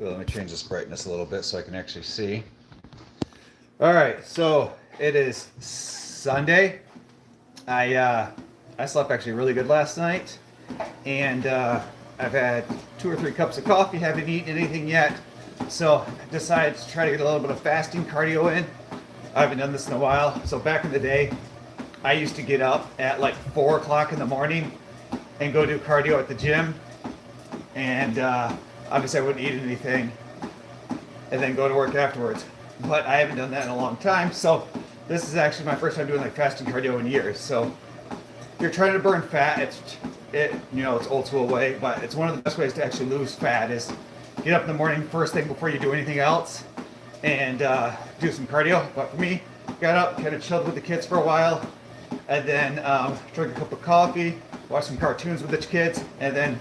Let me change this brightness a little bit so I can actually see. All right, so it is Sunday. I slept actually really good last night, and I've had 2 or 3 cups of coffee. Haven't eaten anything yet, so I decided to try to get a little bit of fasting cardio in. I haven't done this in a while. So back in the day, I used to get up at like 4 o'clock in the morning and go do cardio at the gym, and obviously I wouldn't eat anything and then go to work afterwards. But I haven't done that in a long time, so this is actually my first time doing like fasting cardio in years. So if you're trying to burn fat, it's old school way, but it's one of the best ways to actually lose fat is get up in the morning first thing before you do anything else and do some cardio. But for me, got up, kind of chilled with the kids for a while, and then drank a cup of coffee, watched some cartoons with the kids, and then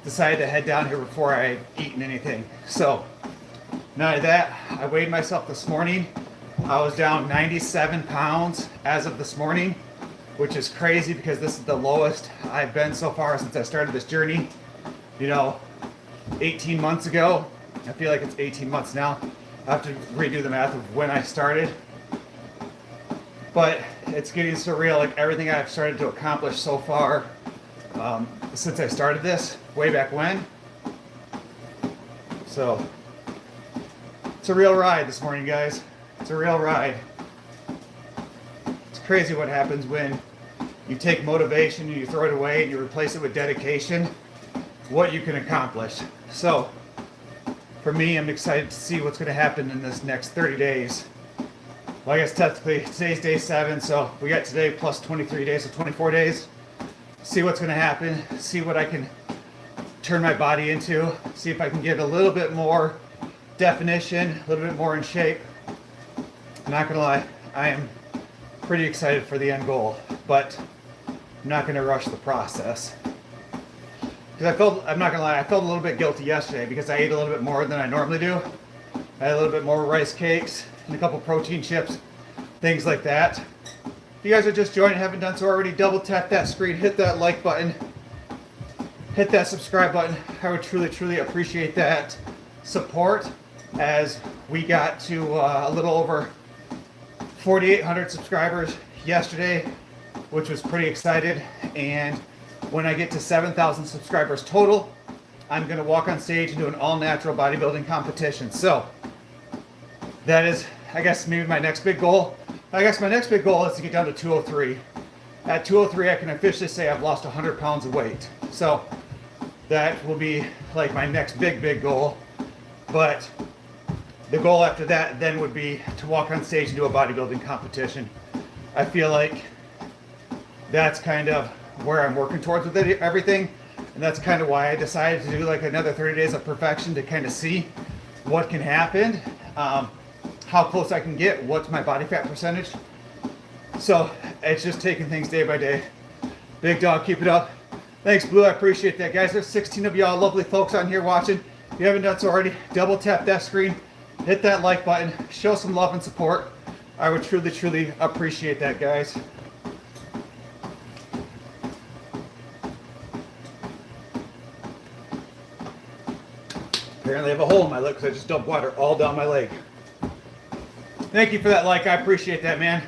decided to head down here before I had eaten anything. So now that, I weighed myself this morning. I was down 97 pounds as of this morning, which is crazy because this is the lowest I've been so far since I started this journey. 18 months ago. I feel like it's 18 months now. I have to redo the math of when I started. But it's getting surreal, like everything I've started to accomplish so far since I started this, way back when. So, it's a real ride this morning, guys. It's a real ride. It's crazy what happens when you take motivation and you throw it away and you replace it with dedication, what you can accomplish. So, for me, I'm excited to see what's going to happen in this next 30 days. Well, I guess technically today's day 7, so we got today plus 23 days, so 24 days. See what's going to happen, see what I can turn my body into, see if I can get a little bit more definition, a little bit more in shape. I'm not going to lie, I am pretty excited for the end goal, but I'm not going to rush the process. Because I'm not going to lie, I felt a little bit guilty yesterday because I ate a little bit more than I normally do. I had a little bit more rice cakes and a couple protein chips, things like that. If you guys are just joining, haven't done so already, double tap that screen, hit that like button, hit that subscribe button. I would truly appreciate that support as we got to a little over 4,800 subscribers yesterday, which was pretty excited. And when I get to 7,000 subscribers total, I'm going to walk on stage and do an all-natural bodybuilding competition. So that is, I guess, maybe my next big goal. I guess my next big goal is to get down to 203. At 203, I can officially say I've lost 100 pounds of weight. So that will be like my next big goal. But the goal after that then would be to walk on stage and do a bodybuilding competition. I feel like that's kind of where I'm working towards with everything. And that's kind of why I decided to do like another 30 days of perfection to kind of see what can happen. How close I can get, what's my body fat percentage. So it's just taking things day by day. Big dog, keep it up. Thanks, Blue, I appreciate that, guys. There's 16 of y'all lovely folks on here watching. If you haven't done so already, double tap that screen, hit that like button, show some love and support. I would truly appreciate that, guys. Apparently I have a hole in my leg because I just dumped water all down my leg. Thank you for that like. I appreciate that, man.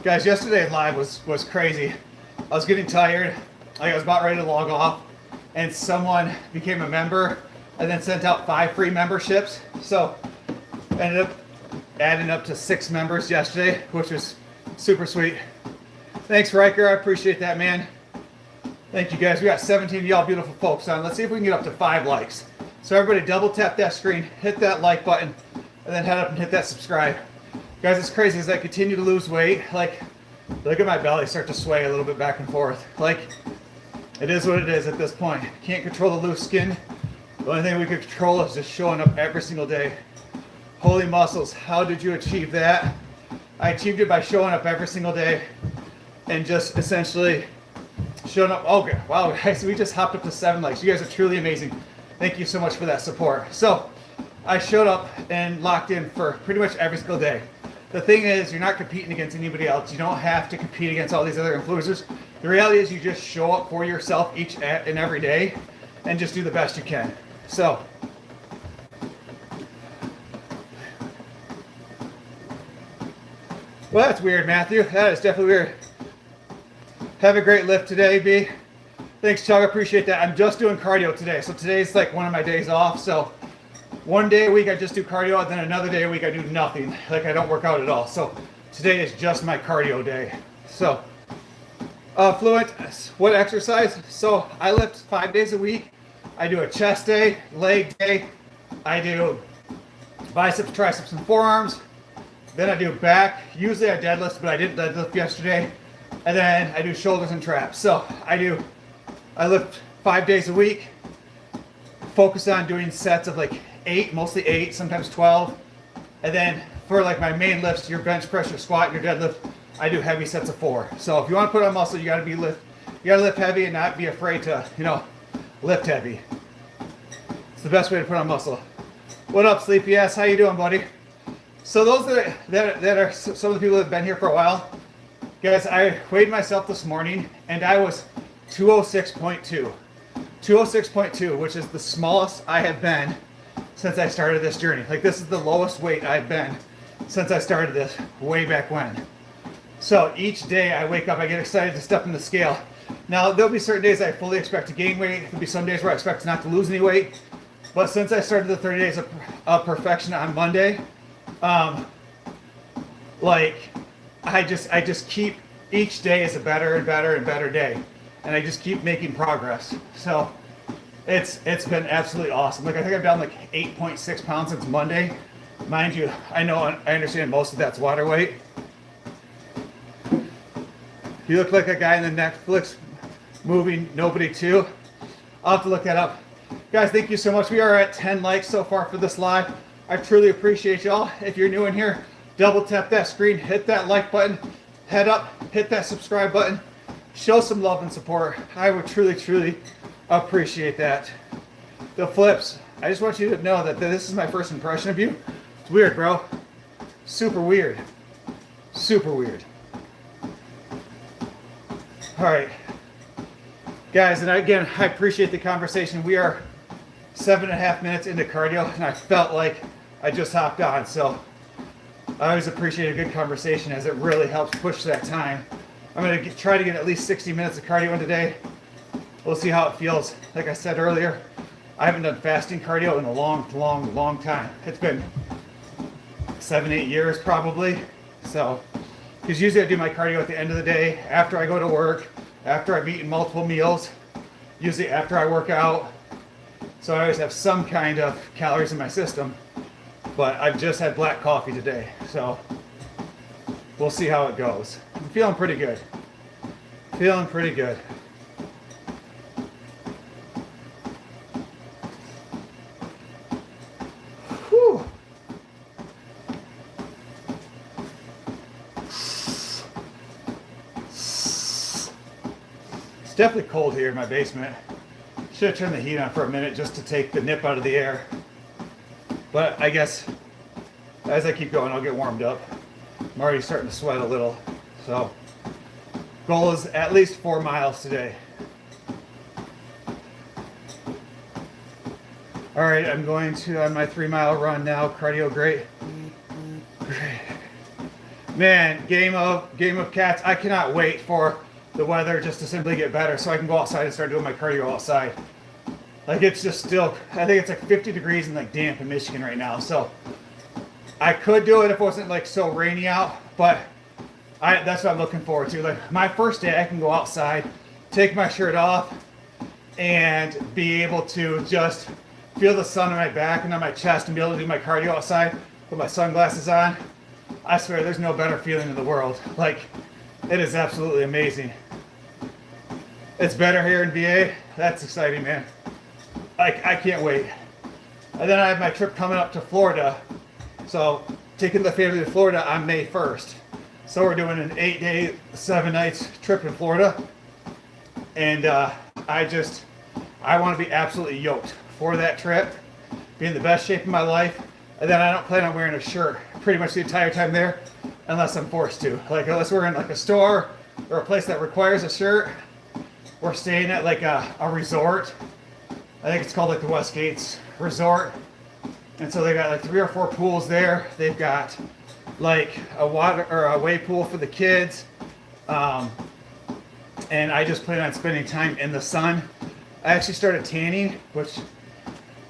Guys, yesterday live was crazy. I was getting tired. I was about ready to log off, and someone became a member and then sent out 5 free memberships. So ended up adding up to 6 members yesterday, which was super sweet. Thanks, Riker. I appreciate that, man. Thank you, guys. We got 17 of y'all beautiful folks on. Let's see if we can get up to 5 likes. So everybody double tap that screen, hit that like button, and then head up and hit that subscribe. Guys, it's crazy as I continue to lose weight. Like, look at my belly start to sway a little bit back and forth. Like, it is what it is at this point. Can't control the loose skin. The only thing we can control is just showing up every single day. Holy muscles, how did you achieve that? I achieved it by showing up every single day and just essentially showing up. Oh, wow, guys, we just hopped up to 7 likes. You guys are truly amazing. Thank you so much for that support. So I showed up and locked in for pretty much every single day. The thing is, you're not competing against anybody else. You don't have to compete against all these other influencers. The reality is you just show up for yourself each and every day and just do the best you can. So, well, that's weird, Matthew. That is definitely weird. Have a great lift today, B. Thanks, Chuck. I appreciate that. I'm just doing cardio today. So today's like one of my days off. So one day a week I just do cardio, and then another day a week I do nothing. Like I don't work out at all. So today is just my cardio day. So Fluent, what exercise? So I lift 5 days a week. I do a chest day, leg day. I do biceps, triceps, and forearms. Then I do back. Usually I deadlift, but I didn't deadlift yesterday. And then I do shoulders and traps. So I lift 5 days a week. Focus on doing sets of like 8, mostly 8, sometimes 12. And then for like my main lifts, your bench press, your squat, your deadlift, I do heavy sets of 4. So if you want to put on muscle, you gotta lift heavy and not be afraid to, lift heavy. It's the best way to put on muscle. What up, Sleepy ass? How you doing, buddy? So those that are some of the people that have been here for a while, guys, I weighed myself this morning and I was 206.2. 206.2, which is the smallest I have been since I started this journey. Like this is the lowest weight I've been since I started this way back when. So each day I wake up, I get excited to step on the scale. Now there'll be certain days I fully expect to gain weight. There'll be some days where I expect not to lose any weight. But since I started the 30 days of perfection on Monday, I just keep each day is a better and better and better day, and I just keep making progress. So it's been absolutely awesome. Like I think I've done like 8.6 pounds since Monday. Mind you, I understand most of that's water weight. You look like a guy in the Netflix movie Nobody 2. I'll have to look that up. Guys, thank you so much. We are at 10 likes so far for this live. I truly appreciate y'all. If you're new in here, double tap that screen, hit that like button, head up, hit that subscribe button, show some love and support. I would truly, truly appreciate that. The flips, I just want you to know that this is my first impression of you. It's weird, bro. Super weird. Super weird. All right. Guys, and again, I appreciate the conversation. We are 7.5 minutes into cardio, and I felt like I just hopped on. So I always appreciate a good conversation as it really helps push that time. I'm going to try to get at least 60 minutes of cardio in today. We'll see how it feels. Like I said earlier, I haven't done fasting cardio in a long time. It's been 7-8 years probably. So, because usually I do my cardio at the end of the day, after I go to work, after I've eaten multiple meals, usually after I work out. So I always have some kind of calories in my system. But I've just had black coffee today, so we'll see how it goes. I'm feeling pretty good. Feeling pretty good. Whew. It's definitely cold here in my basement. Should have turned the heat on for a minute just to take the nip out of the air. But I guess as I keep going, I'll get warmed up. I'm already starting to sweat a little. So goal is at least 4 miles today. All right, I'm going to on my 3-mile run now. Cardio, great. Man, game of cats. I cannot wait for the weather just to simply get better so I can go outside and start doing my cardio outside. Like it's just still, I think it's like 50 degrees and like damp in Michigan right now. So I could do it if it wasn't like so rainy out, but that's what I'm looking forward to. Like my first day, I can go outside, take my shirt off, and be able to just feel the sun on my back and on my chest and be able to do my cardio outside with my sunglasses on. I swear there's no better feeling in the world. Like it is absolutely amazing. It's better here in VA. That's exciting, man. I can't wait. And then I have my trip coming up to Florida. So taking the family to Florida on May 1st. So we're doing an 8-day, 7 nights trip in Florida. And I want to be absolutely yoked for that trip. Be in the best shape of my life. And then I don't plan on wearing a shirt pretty much the entire time there unless I'm forced to. Like unless we're in like a store or a place that requires a shirt. We're staying at like a resort I think it's called like the Westgates Resort. And so they got like 3 or 4 pools there. They've got like a water or a wave pool for the kids. And I just plan on spending time in the sun. I actually started tanning, which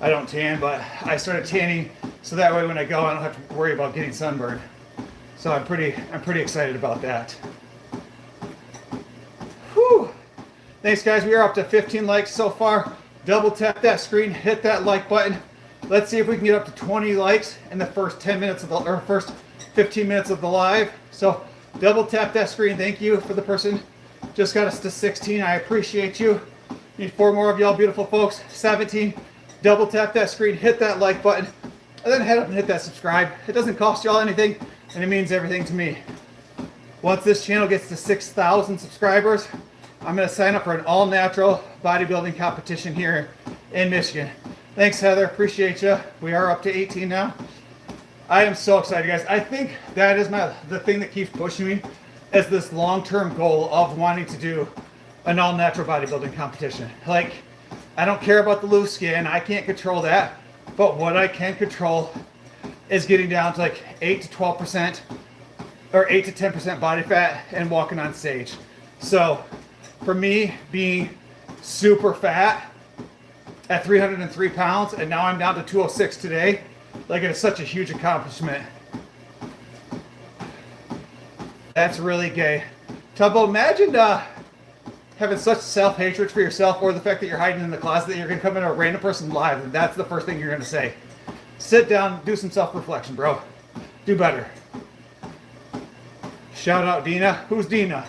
I don't tan, but I started tanning so that way when I go, I don't have to worry about getting sunburned. So I'm pretty excited about that. Whew. Thanks guys, we are up to 15 likes so far. Double tap that screen, hit that like button. Let's see if we can get up to 20 likes in the first 10 minutes of the, or first 15 minutes of the live. So double tap that screen. Thank you for the person just got us to 16. I appreciate you. Need 4 more of y'all beautiful folks. 17. Double tap that screen, hit that like button, and then head up and hit that subscribe. It doesn't cost y'all anything, and it means everything to me. Once this channel gets to 6,000 subscribers, I'm going to sign up for an all-natural bodybuilding competition here in Michigan. Thanks, Heather. Appreciate you. We are up to 18 now. I am so excited, guys. I think that is the thing that keeps pushing me is this long-term goal of wanting to do an all-natural bodybuilding competition. Like, I don't care about the loose skin. I can't control that. But what I can control is getting down to like 8 to 12% or 8 to 10% body fat and walking on stage. So for me, being super fat at 303 pounds and now I'm down to 206 today, like it is such a huge accomplishment. That's really gay. Tubbo, imagine having such self-hatred for yourself or the fact that you're hiding in the closet that you're going to come in a random person live and that's the first thing you're going to say. Sit down, do some self-reflection, bro. Do better. Shout out Dina. Who's Dina?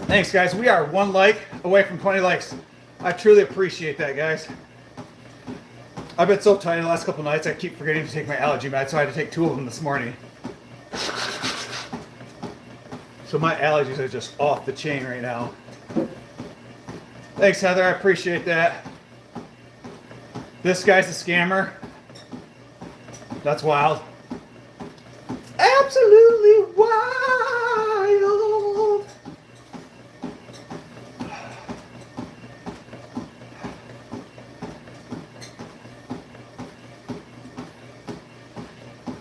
Thanks, guys. We are 1 like away from 20 likes. I truly appreciate that, guys. I've been so tired the last couple nights, I keep forgetting to take my allergy meds, so I had to take 2 of them this morning. So my allergies are just off the chain right now. Thanks, Heather. I appreciate that. This guy's a scammer. That's wild. Absolutely wild.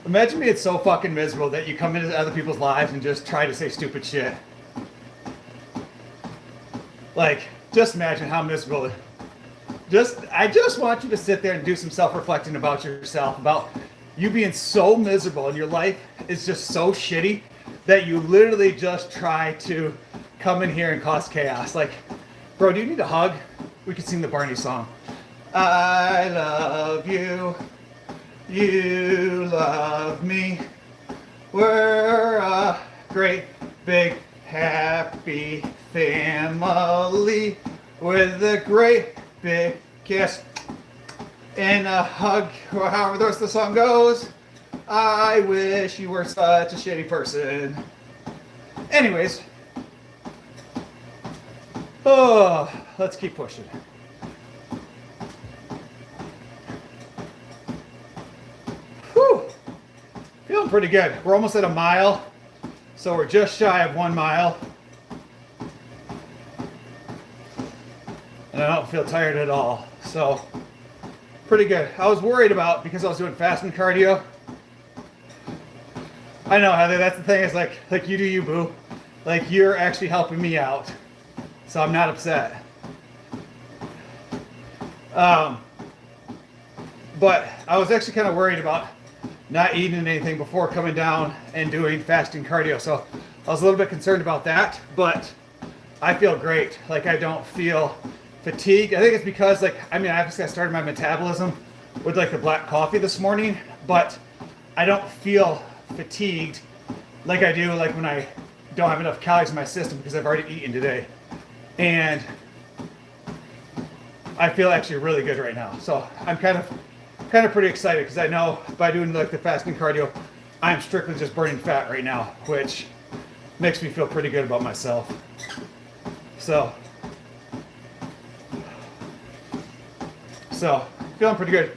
Imagine being so fucking miserable that you come into other people's lives and just try to say stupid shit. Like, just imagine how miserable. I just want you to sit there and do some self-reflecting about yourself, about you being so miserable and your life is just so shitty that you literally just try to come in here and cause chaos. Like, bro, do you need a hug? We could sing the Barney song. I love you. You love me. We're a great, big, happy family with a great, big kiss and a hug, or however the rest of the song goes. I wish you were such a shitty person. Anyways. Oh, let's keep pushing. Whew. Feeling pretty good. We're almost at a mile. So we're just shy of 1 mile. And I don't feel tired at all. So, pretty good. I was worried about, because I was doing fasting cardio. I know, Heather, that's the thing. It's like you do you, boo. Like, you're actually helping me out. So I'm not upset. But I was actually kind of worried about not eating anything before coming down and doing fasting cardio. So I was a little bit concerned about that, but I feel great. Like, I don't feel fatigue. I think it's because, like, I mean, obviously I started my metabolism with like the black coffee this morning, but I don't feel fatigued like I do like when I don't have enough calories in my system because I've already eaten today. And I feel actually really good right now. So I'm kind of pretty excited because I know by doing like the fasting cardio, I'm strictly just burning fat right now, which makes me feel pretty good about myself. So feeling pretty good.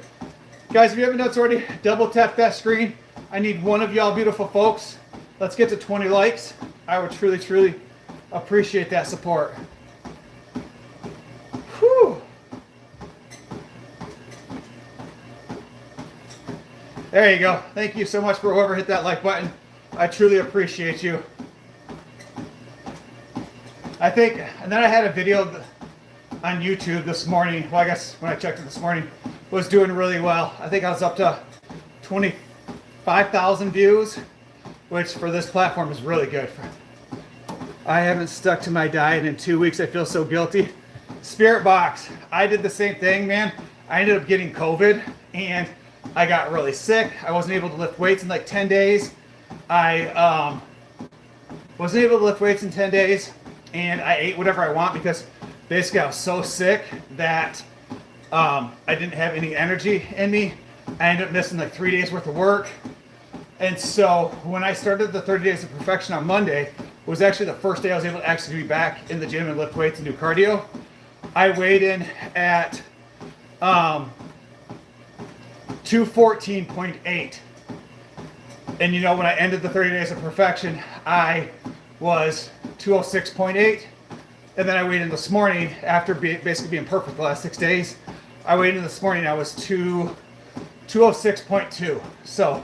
Guys, if you haven't done so already, double tap that screen. I need one of y'all beautiful folks. Let's get to 20 likes. I would truly, truly appreciate that support. Whew. There you go. Thank you so much for whoever hit that like button. I truly appreciate you. I think, and then I had a video on YouTube this morning. Well, I guess when I checked it this morning, was doing really well. I think I was up to 25,000 views, which for this platform is really good. I haven't stuck to my diet in 2 weeks. I feel so guilty. Spirit Box, I did the same thing, man. I ended up getting COVID and I got really sick. I wasn't able to lift weights in like 10 days. I wasn't able to lift weights in 10 days and I ate whatever I want because basically I was so sick that I didn't have any energy in me. I ended up missing like 3 days worth of work. And so when I started the 30 Days of Perfection on Monday, was actually the first day I was able to actually be back in the gym and lift weights and do cardio. I weighed in at 214.8. And you know, when I ended the 30 Days of Perfection, I was 206.8. And then I weighed in this morning after basically being perfect the last 6 days. I weighed in this morning, I was 206.2. So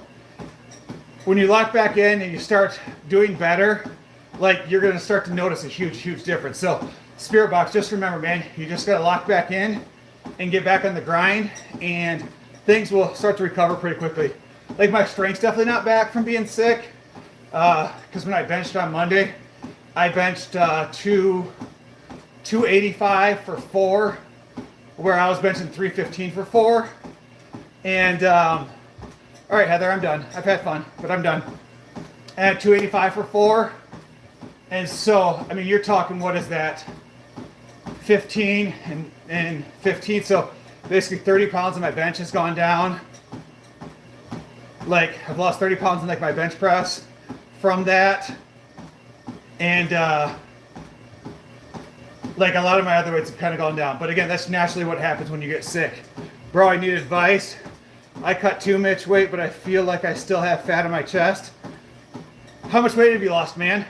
when you lock back in and you start doing better, like you're going to start to notice a huge, huge difference. So Spirit Box, just remember, man, you just got to lock back in and get back on the grind and things will start to recover pretty quickly. Like my strength's definitely not back from being sick. Because when I benched on Monday, I benched 285 for 4, where I was benching 315 for 4. And, all right, Heather, I'm done. I've had fun, but I'm done. And 285 for 4. And so, I mean, you're talking, what is that? 15 and 15. So basically 30 pounds of my bench has gone down. Like, I've lost 30 pounds in like my bench press from that. And like a lot of my other weights have kind of gone down. But again, that's naturally what happens when you get sick. Bro, I need advice. I cut too much weight, but I feel like I still have fat on my chest. How much weight have you lost, man?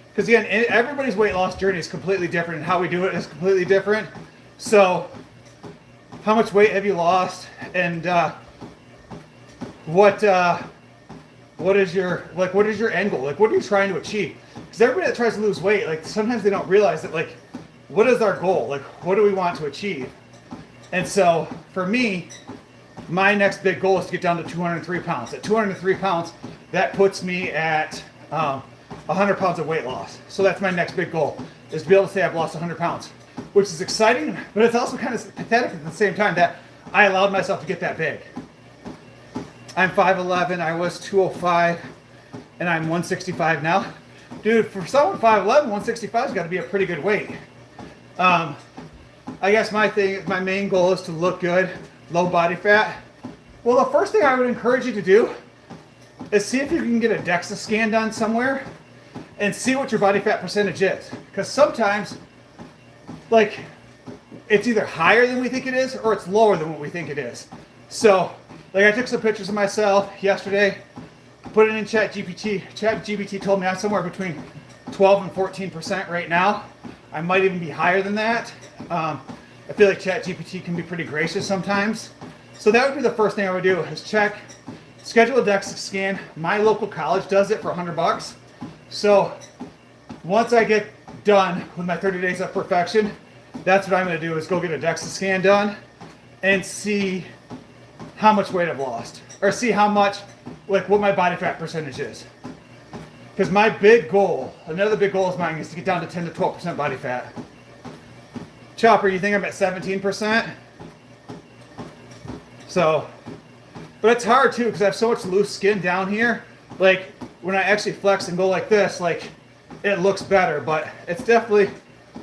Because again, everybody's weight loss journey is completely different and how we do it is completely different. So how much weight have you lost? And what is your end goal? Like, what are you trying to achieve? Because everybody that tries to lose weight, like sometimes they don't realize that, like, what is our goal? Like, what do we want to achieve? And so for me, my next big goal is to get down to 203 pounds. At 203 pounds, that puts me at 100 pounds of weight loss. So that's my next big goal, is to be able to say I've lost 100 pounds, which is exciting, but it's also kind of pathetic at the same time that I allowed myself to get that big. I'm 5'11", I was 205, and I'm 165 now. Dude, for someone 5'11", 165 has got to be a pretty good weight. I guess my main goal is to look good, low body fat. Well, the first thing I would encourage you to do is see if you can get a DEXA scan done somewhere and see what your body fat percentage is. Because sometimes, like, it's either higher than we think it is or it's lower than what we think it is. So, like, I took some pictures of myself yesterday, put it in ChatGPT. ChatGPT told me I'm somewhere between 12 and 14% right now. I might even be higher than that. I feel like ChatGPT can be pretty gracious sometimes. So that would be the first thing I would do is schedule a DEXA scan. My local college does it for $100. So once I get done with my 30 Days of Perfection, that's what I'm going to do is go get a DEXA scan done and see how much weight I've lost, or see how much, like, what my body fat percentage is. Because my big goal, another big goal of mine, is to get down to 10 to 12% body fat. Chopper, you think I'm at 17%? So, but it's hard too because I have so much loose skin down here. Like, when I actually flex and go like this, like, it looks better, but it's definitely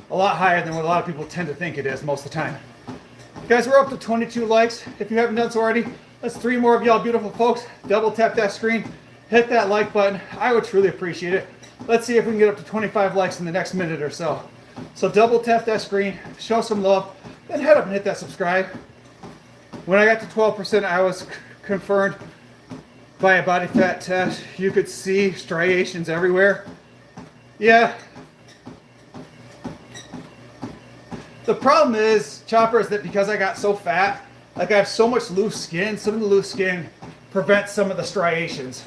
a lot higher than what a lot of people tend to think it is most of the time. Guys, we're up to 22 likes. If you haven't done so already, let's 3 more of y'all beautiful folks. Double tap that screen, hit that like button. I would truly appreciate it. Let's see if we can get up to 25 likes in the next minute or so. So double tap that screen, show some love, then head up and hit that subscribe. When I got to 12%, I was confirmed by a body fat test. You could see striations everywhere. Yeah. The problem is, Chopper, is that because I got so fat, like I have so much loose skin, some of the loose skin prevents some of the striations.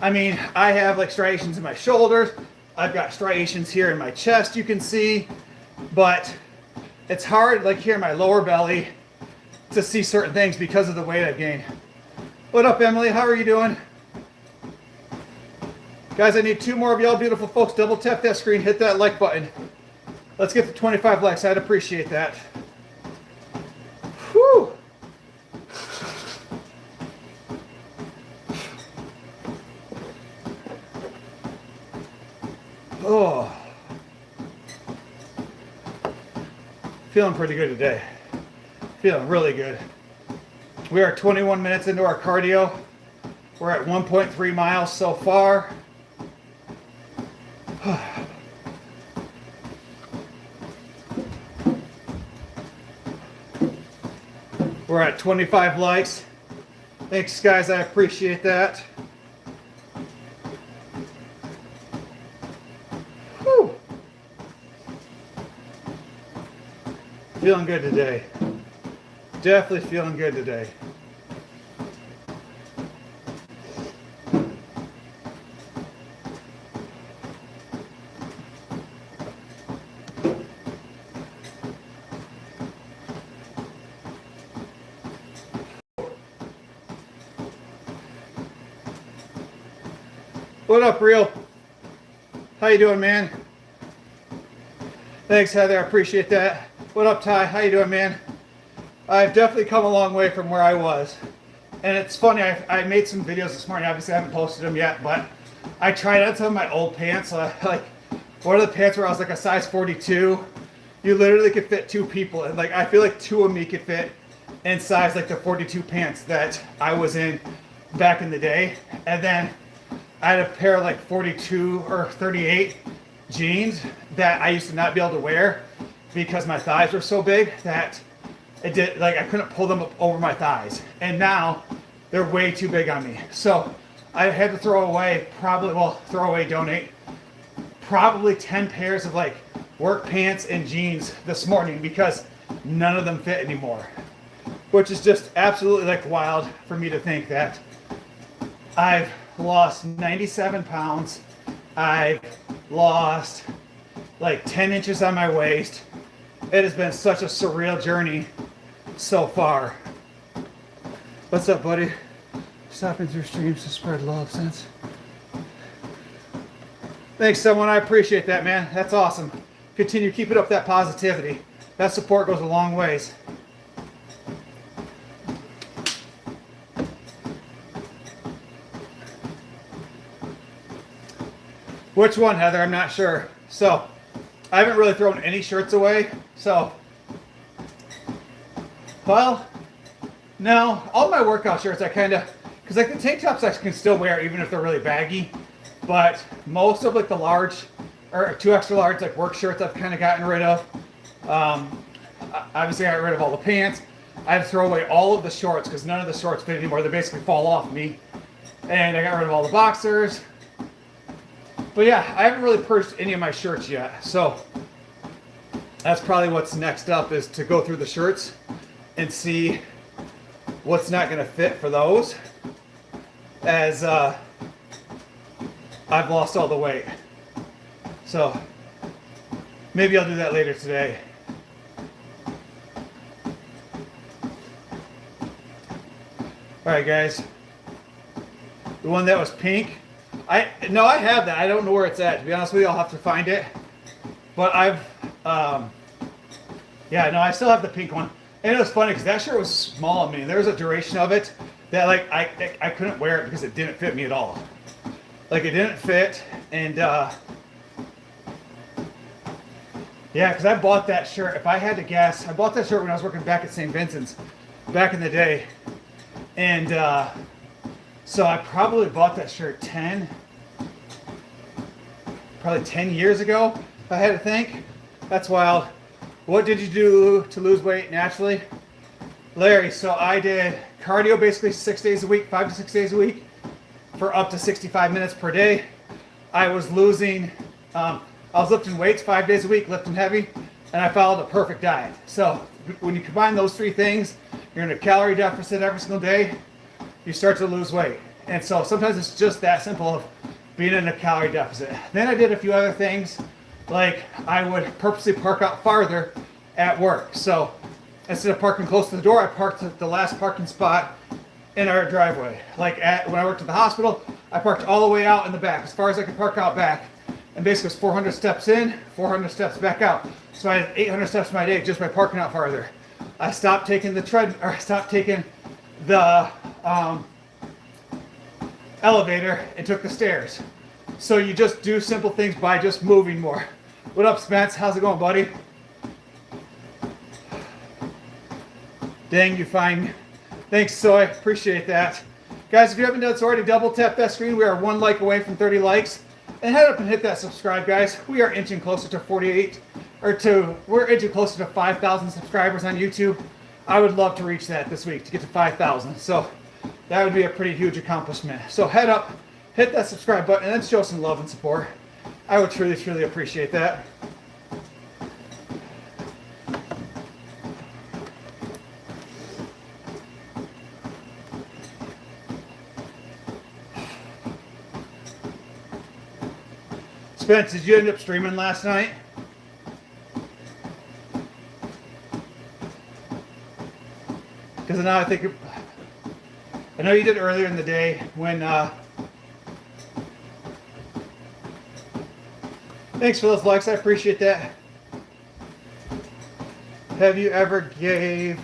I mean, I have like striations in my shoulders. I've got striations here in my chest, you can see, but it's hard, like here in my lower belly, to see certain things because of the weight I've gained. What up, Emily? How are you doing? Guys, I need 2 more of y'all beautiful folks. Double tap that screen, hit that like button. Let's get to 25 likes. I'd appreciate that. Whew. Oh. Feeling pretty good today. Feeling really good. We are 21 minutes into our cardio. We're at 1.3 miles so far. We're at 25 likes. Thanks, guys. I appreciate that. Whew. Feeling good today. Definitely feeling good today. What up, Real? How you doing, man? Thanks, Heather. I appreciate that. What up, Ty? How you doing, man? I've definitely come a long way from where I was. And it's funny, I made some videos this morning. Obviously, I haven't posted them yet, but I tried out some of my old pants. Like, one of the pants where I was like a size 42, you literally could fit 2 people. And like, I feel like 2 of me could fit in size like the 42 pants that I was in back in the day. And then I had a pair of like 42 or 38 jeans that I used to not be able to wear because my thighs were so big that it did, like, I couldn't pull them up over my thighs. And now they're way too big on me. So I had to throw away donate probably 10 pairs of like work pants and jeans this morning because none of them fit anymore. Which is just absolutely like wild for me to think that I've lost 97 pounds. I've lost like 10 inches on my waist. It has been such a surreal journey so far. What's up, buddy? Stopping through streams to spread love since. Thanks, someone. I appreciate that, man. That's awesome. Continue keeping up that positivity. That support goes a long ways. Which one, Heather? I'm not sure. So, I haven't really thrown any shirts away. So, well, no, all my workout shirts I kind of, because like the tank tops I can still wear even if they're really baggy. But most of like the large or 2 extra large like work shirts I've kind of gotten rid of. Obviously, I got rid of all the pants. I had to throw away all of the shorts because none of the shorts fit anymore. They basically fall off me. And I got rid of all the boxers. But yeah, I haven't really purged any of my shirts yet. So that's probably what's next up, is to go through the shirts and see what's not going to fit for those, as I've lost all the weight. So maybe I'll do that later today. All right, guys. The one that was pink. I have that. I don't know where it's at. To be honest with you, I'll have to find it. But I still have the pink one. And it was funny because that shirt was small on me. There was a duration of it that like I couldn't wear it because it didn't fit me at all. Like it didn't fit, and yeah, because I bought that shirt. If I had to guess, I bought that shirt when I was working back at St. Vincent's back in the day, and so I probably bought that shirt 10 years ago, if I had to think. That's wild. What did you do to lose weight naturally? Larry, so I did cardio basically 6 days a week, 5 to 6 days a week for up to 65 minutes per day. I was losing I was lifting weights 5 days a week, lifting heavy, and I followed a perfect diet. So when you combine those three things, you're in a calorie deficit every single day, you start to lose weight. And so sometimes it's just that simple of being in a calorie deficit. Then I did a few other things, like I would purposely park out farther at work. So instead of parking close to the door, I parked at the last parking spot in our driveway. Like when I worked at the hospital, I parked all the way out in the back, as far as I could park out back. And basically it's 400 steps in, 400 steps back out. So I had 800 steps in my day just by parking out farther. I stopped taking the elevator and took the stairs. So you just do simple things by just moving more. What up, Spence? How's it going, buddy? Dang, you fine. Thanks, Soy. Appreciate that. Guys, if you haven't done so already, double tap that screen. We are 1 like away from 30 likes. And head up and hit that subscribe, guys. We are inching closer to we're inching closer to 5,000 subscribers on YouTube. I would love to reach that this week to get to 5,000. So that would be a pretty huge accomplishment. So head up, hit that subscribe button, and then show some love and support. I would truly, truly appreciate that. Spence, did you end up streaming last night? Because now I know you did earlier in the day when, thanks for those likes, I appreciate that. Have you ever gave,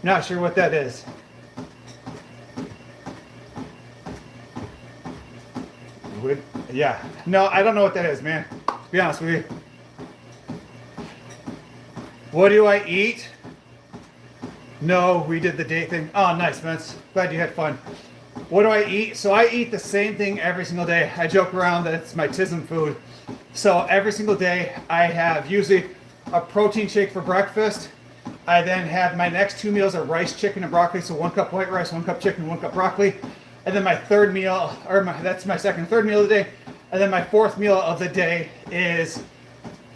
not sure what that is. Yeah, no, I don't know what that is, man. To be honest with you. What do I eat? No, we did the date thing. Oh, nice, man. Glad you had fun. What do I eat? So I eat the same thing every single day. I joke around that it's my TISM food. So every single day I have usually a protein shake for breakfast. I then have my next 2 meals are rice, chicken, and broccoli. So 1 cup white rice, 1 cup chicken, 1 cup broccoli. And then my third meal, that's my second and third meal of the day. And then my fourth meal of the day is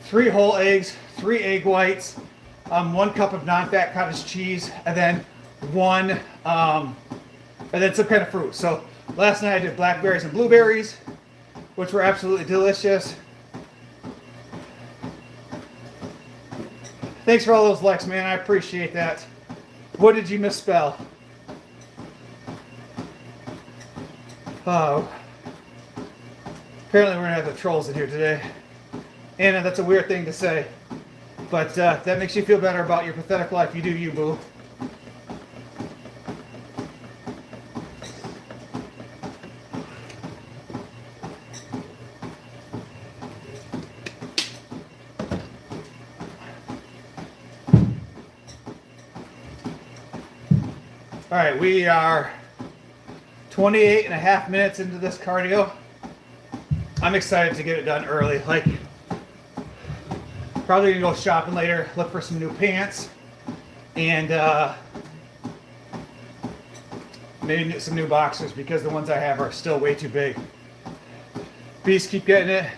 3 whole eggs, 3 egg whites, 1 cup of non-fat cottage cheese, and then some kind of fruit. So last night I did blackberries and blueberries, which were absolutely delicious. Thanks for all those likes, man. I appreciate that. What did you misspell? Oh. Apparently we're going to have the trolls in here today. Anna, that's a weird thing to say. But if that makes you feel better about your pathetic life, you do you, boo. All right, we are 28 and a half minutes into this cardio. I'm excited to get it done early. Like, probably gonna go shopping later, look for some new pants, and maybe some new boxers because the ones I have are still way too big. Beast, keep getting it.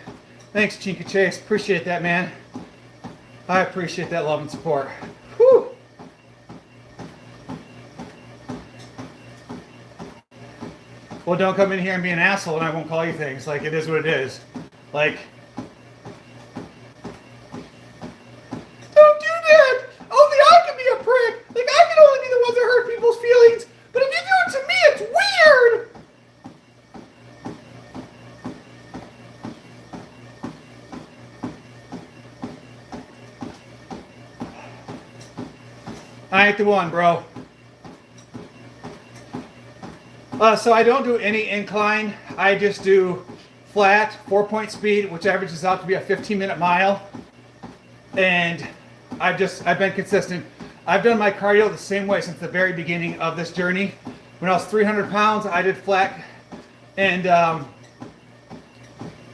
Thanks, Chinka Chase. Appreciate that, man. I appreciate that love and support. Whew. Well, don't come in here and be an asshole and I won't call you things. Like, it is what it is. Like, don't do that! Only I can be a prick! Like, I can only be the ones that hurt people's feelings! But if you do it to me, it's weird! I ain't the one, bro. So I don't do any incline. I just do flat, 4-point speed, which averages out to be a 15-minute mile. And I've been consistent. I've done my cardio the same way since the very beginning of this journey. When I was 300 pounds, I did flat, and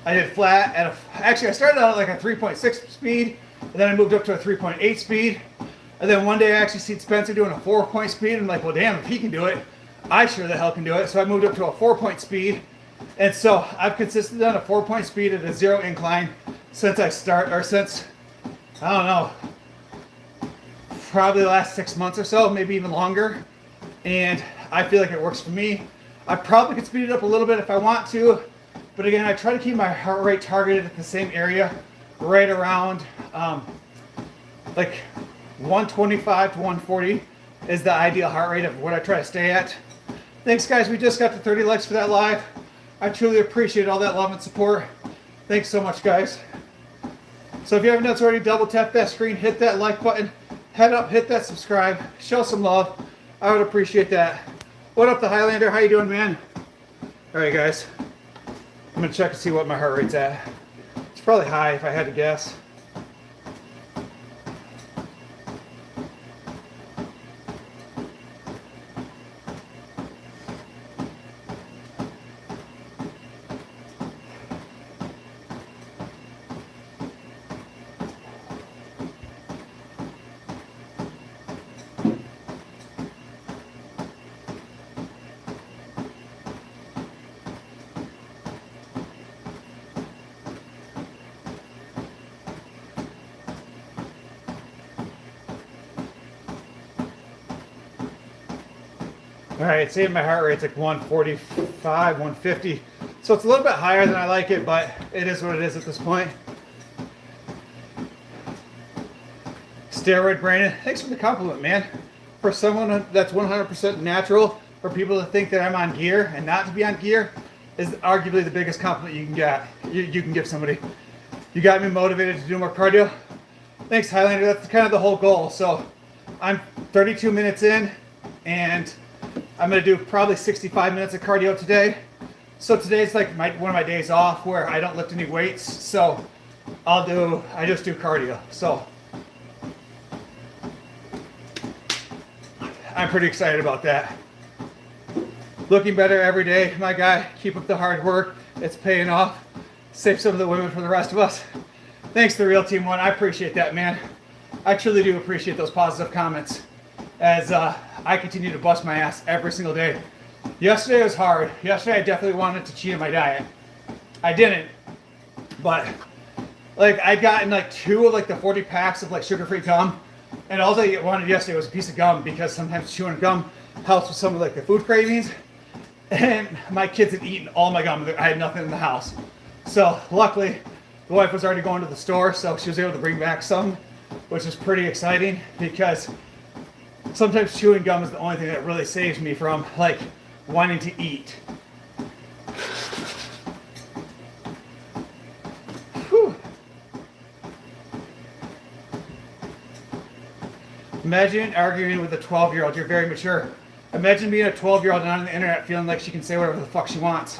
actually I started out at like a 3.6 speed, and then I moved up to a 3.8 speed. And then one day I actually seen Spencer doing a 4-point speed, and I'm like, well, damn, if he can do it, I sure the hell can do it. So I moved up to a 4-point speed, And so I've consistently done a 4-point speed at a 0 incline since I don't know, probably the last 6 months or so, maybe even longer. And I feel like it works for me. I probably could speed it up a little bit if I want to, but again, I try to keep my heart rate targeted at the same area, right around like 125 to 140 is the ideal heart rate of what I try to stay at. Thanks guys, we just got to 30 likes for that live. I truly appreciate all that love and support. Thanks so much guys. So if you haven't done so already, double tap that screen, hit that like button, head up, hit that subscribe, show some love. I would appreciate that. What up the Highlander, how you doing man? Alright guys, I'm gonna check and see what my heart rate's at. It's probably high if I had to guess. All right, saying my heart rate's like 145, 150. So it's a little bit higher than I like it, but it is what it is at this point. Steroid Brandon, thanks for the compliment, man. For someone that's 100% natural, for people to think that I'm on gear and not to be on gear, is arguably the biggest compliment you can get. You can give somebody. You got me motivated to do more cardio. Thanks, Highlander. That's kind of the whole goal. So I'm 32 minutes in, and I'm going to do probably 65 minutes of cardio today. So today's like one of my days off where I don't lift any weights. So I just do cardio. So I'm pretty excited about that. Looking better every day, my guy. Keep up the hard work. It's paying off. Save some of the women for the rest of us. Thanks to Real Team One. I appreciate that, man. I truly do appreciate those positive comments as I continue to bust my ass every single day. Yesterday was hard. Yesterday I definitely wanted to cheat on my diet. I didn't, but like I'd gotten like 2 of like the 40 packs of like sugar-free gum, and all I wanted yesterday was a piece of gum because sometimes chewing gum helps with some of like the food cravings. And my kids had eaten all my gum. I had nothing in the house. So luckily, the wife was already going to the store, so she was able to bring back some, which is pretty exciting because sometimes chewing gum is the only thing that really saves me from like wanting to eat. Whew. Imagine arguing with a 12-year-old. You're very mature. Imagine being a 12-year-old and on the internet feeling like she can say whatever the fuck she wants.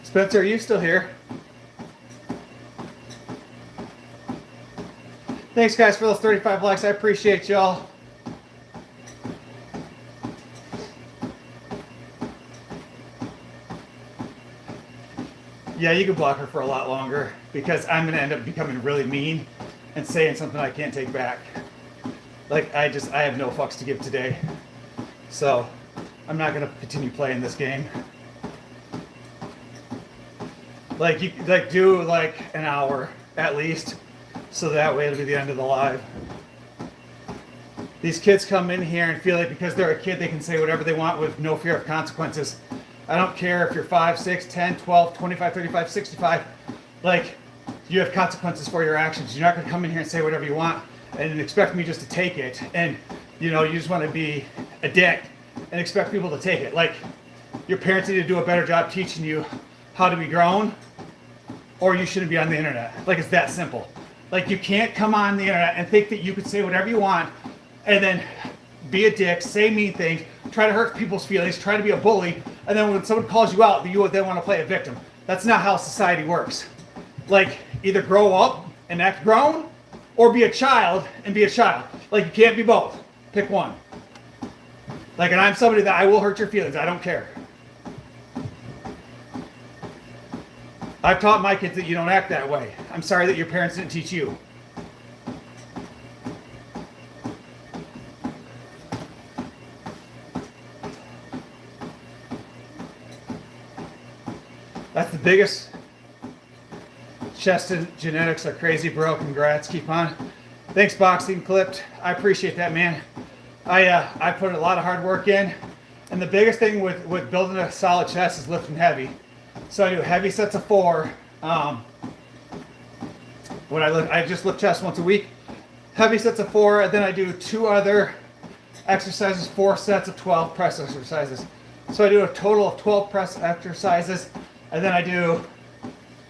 Spencer, are you still here? Thanks, guys, for those 35 likes. I appreciate y'all. Yeah, you can block her for a lot longer because I'm going to end up becoming really mean and saying something I can't take back. Like, I have no fucks to give today. So, I'm not going to continue playing this game. Like, do like an hour at least, so that way it'll be the end of the live. These kids come in here and feel like because they're a kid they can say whatever they want with no fear of consequences. I don't care if you're 5, 6, 10, 12, 25, 35, 65. Like, you have consequences for your actions. You're not going to come in here and say whatever you want and expect me just to take it. And, you know, you just want to be a dick and expect people to take it. Like, your parents need to do a better job teaching you how to be grown, or you shouldn't be on the internet. Like, it's that simple. Like, you can't come on the internet and think that you could say whatever you want and then be a dick, say mean things, try to hurt people's feelings, try to be a bully, and then when someone calls you out, you then want to play a victim. That's not how society works. Like, either grow up and act grown, or be a child and be a child. Like, you can't be both. Pick one. Like, and I'm somebody that I will hurt your feelings. I don't care. I've taught my kids that you don't act that way. I'm sorry that your parents didn't teach you. That's the biggest. Chest and genetics are crazy, bro. Congrats. Keep on. Thanks, Boxing Clipped. I appreciate that, man. I put a lot of hard work in. And the biggest thing with building a solid chest is lifting heavy. So I do heavy sets of 4. I just lift chest once a week. Heavy sets of 4, and then I do 2 other exercises, 4 sets of 12 press exercises. So I do a total of 12 press exercises, and then I do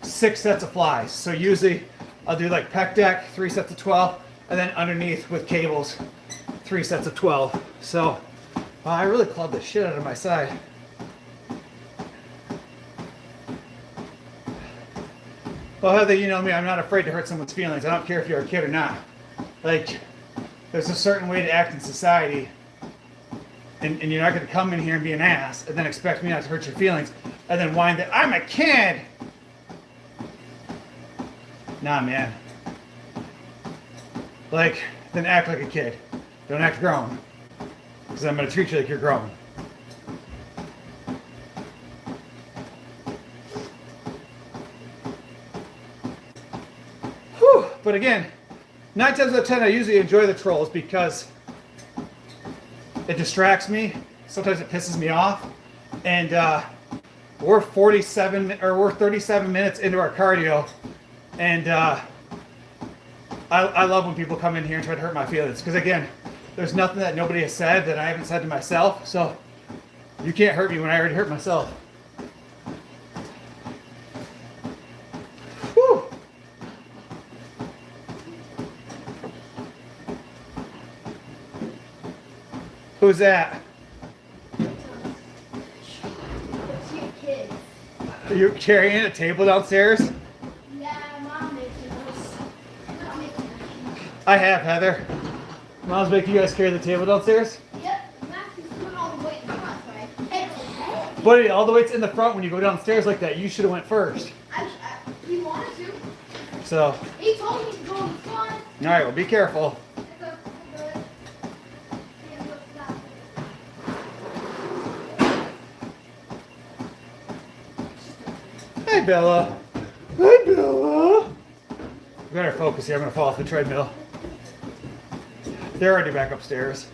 6 sets of flies. So usually I'll do like pec deck, 3 sets of 12, and then underneath with cables, 3 sets of 12. So I really clubbed the shit out of my side. Well, Heather, you know me, I'm not afraid to hurt someone's feelings. I don't care if you're a kid or not. Like, there's a certain way to act in society, and you're not going to come in here and be an ass and then expect me not to hurt your feelings and then whine that I'm a kid. Nah, man. Like, then act like a kid. Don't act grown, because I'm going to treat you like you're grown. Whew. But again, 9 times out of 10, I usually enjoy the trolls because it distracts me. Sometimes it pisses me off. And we're 37 minutes into our cardio, and I love when people come in here and try to hurt my feelings. Because again, there's nothing that nobody has said that I haven't said to myself. So you can't hurt me when I already hurt myself. Whew. Who's that? Are you carrying a table downstairs? Yeah, Mom makes those. Not making them. I have, Heather. Mom's making you guys carry the table downstairs? Yep, Matthew's putting all the weight in the front, so I can't really help. Buddy, all the weight's in the front when you go downstairs like that. You should have went first. He wanted to. So, He told me to go in the front. all right, well, be careful. Hey, Bella. Hey, Bella. We better focus here. I'm going to fall off the treadmill. They're already back upstairs.